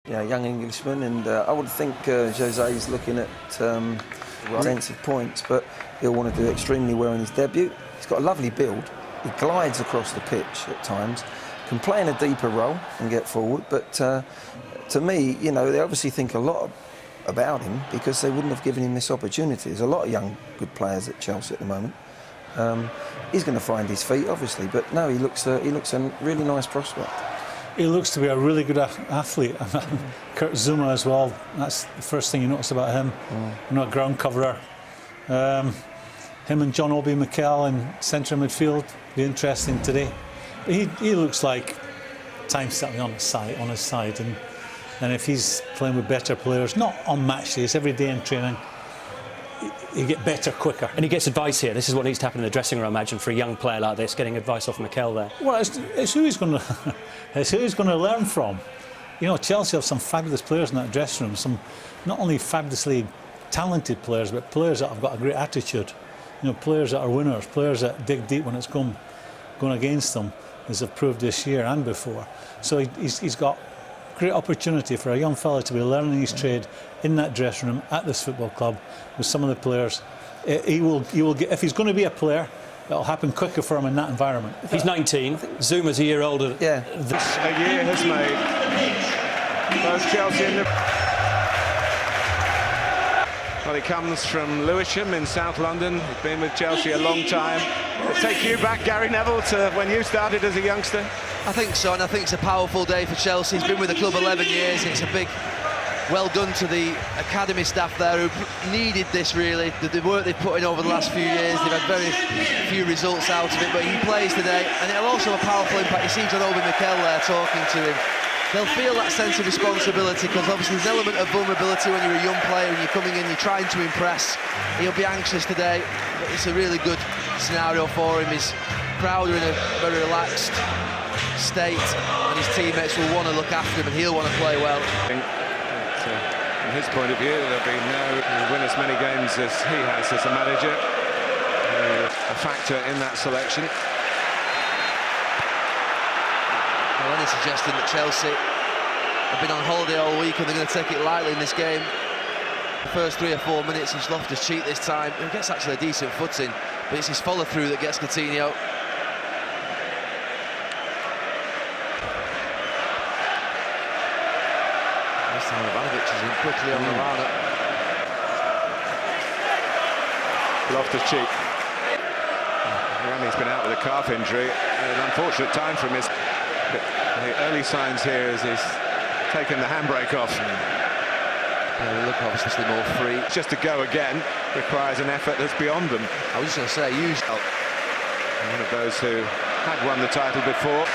Yeah, young Englishman, and I would think Jose's looking at sense of points, but he'll want to do extremely well in his debut. He's got a lovely build. He glides across the pitch at times, can play in a deeper role and get forward, but to me, you know, they obviously think a lot about him because they wouldn't have given him this opportunity. There's a lot of young, good players at Chelsea at the moment. He's going to find his feet, obviously, but no, he looks a really nice prospect. He looks to be a really good athlete. Kurt Zouma as well. That's the first thing you notice about him. You know, a ground coverer. Him and John Obi Mikel in central midfield be interesting today. But he looks like time's certainly on his side, and if he's playing with better players, not on match days, every day in training, you get better quicker. And he gets advice here. This is what needs to happen in the dressing room, I imagine, for a young player like this, getting advice off Mikel there. Well, it's who he's going to it's who he's going to learn from. You know, Chelsea have some fabulous players in that dressing room. Some not only fabulously talented players, but players that have got a great attitude. You know, players that are winners, players that dig deep when it's going against them, as they've proved this year and before. So he's got great opportunity for a young fella to be learning his trade in that dressing room at this football club with some of the players. He will get, if he's going to be a player, it'll happen quicker for him in that environment. He's 19. Zouma's a year older. Yeah. This a year has made both Chelsea and Liverpool. Well, he comes from Lewisham in South London. He's been with Chelsea a long time. It'll take you back, Gary Neville, to when you started as a youngster. I think so, and I think it's a powerful day for Chelsea. He's been with the club 11 years. It's a big well done to the academy staff there who needed this, really. The work they've put in over the last few years, they've had very few results out of it, but he plays today, and it'll also have a powerful impact. You see John Obi Mikel there talking to him. They'll feel that sense of responsibility, because obviously there's an element of vulnerability when you're a young player and you're coming in, you're trying to impress. He'll be anxious today, but it's a really good scenario for him. He's proud, in a very relaxed state, and his teammates will want to look after him and he'll want to play well. From his point of view, there'll be he'll win as many games as he has as a manager. A factor in that selection. Well, any suggestion that Chelsea have been on holiday all week and they're going to take it lightly in this game. The first 3 or 4 minutes, he's Loftus cheat this time. He gets actually a decent footing, but it's his follow-through that gets Coutinho. This time Ivanovic is in quickly on Lallana. Loftus cheek. Rami's been out with a calf injury. An unfortunate time for him. The early signs here is he's taken the handbrake off. Yeah, they look obviously more free. Just to go again requires an effort that's beyond them. I was just going to say, usually one of those who had won the title before.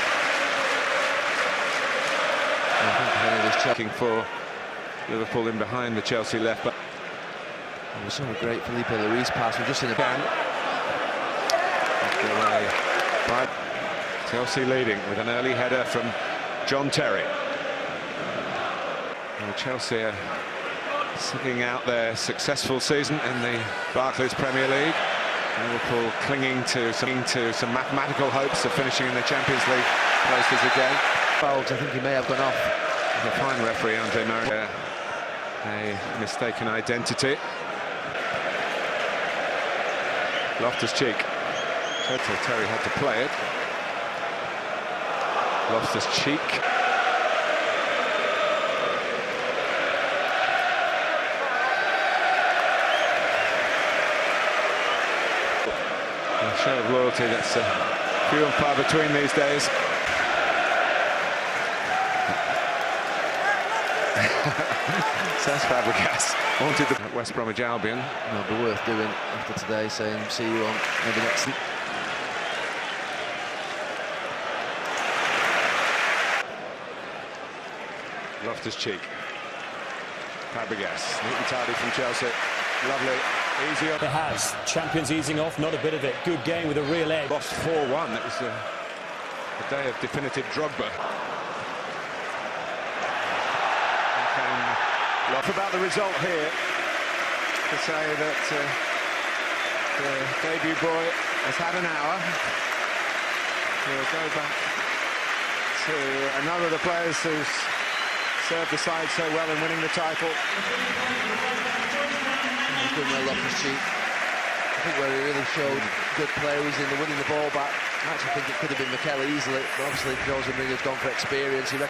I think he's Checking for Liverpool in behind the Chelsea left back. We saw a great Felipe Luis pass. We're just in a Right. Chelsea leading with an early header from John Terry. Well, Chelsea are sitting out their successful season in the Barclays Premier League. Liverpool clinging to some mathematical hopes of finishing in the Champions League places again. fouls. I think he may have gone off. The fine referee, Andre Maria, a mistaken identity. Loftus cheek. Terry had to play it. Loftus cheek. A show of loyalty that's few and far between these days. Says Fabregas. Wanted the West Bromwich Albion. It'll be worth doing after today, saying see you on maybe next. Loftus cheek. Fabregas, neat and tidy from Chelsea. Lovely, easy up. It has. Champions easing off, not a bit of it. Good game with a real edge. Lost 4-1. It was a day of definitive Drogba. Lot about the result here to say that the debut boy has had an hour. We'll go back to another of the players who's served the side so well in winning the title. He's done well off his cheek. I think where he really showed good play was in the winning the ball back. I actually think it could have been Mikel easily, but obviously Jose Mourinho's gone for experience. He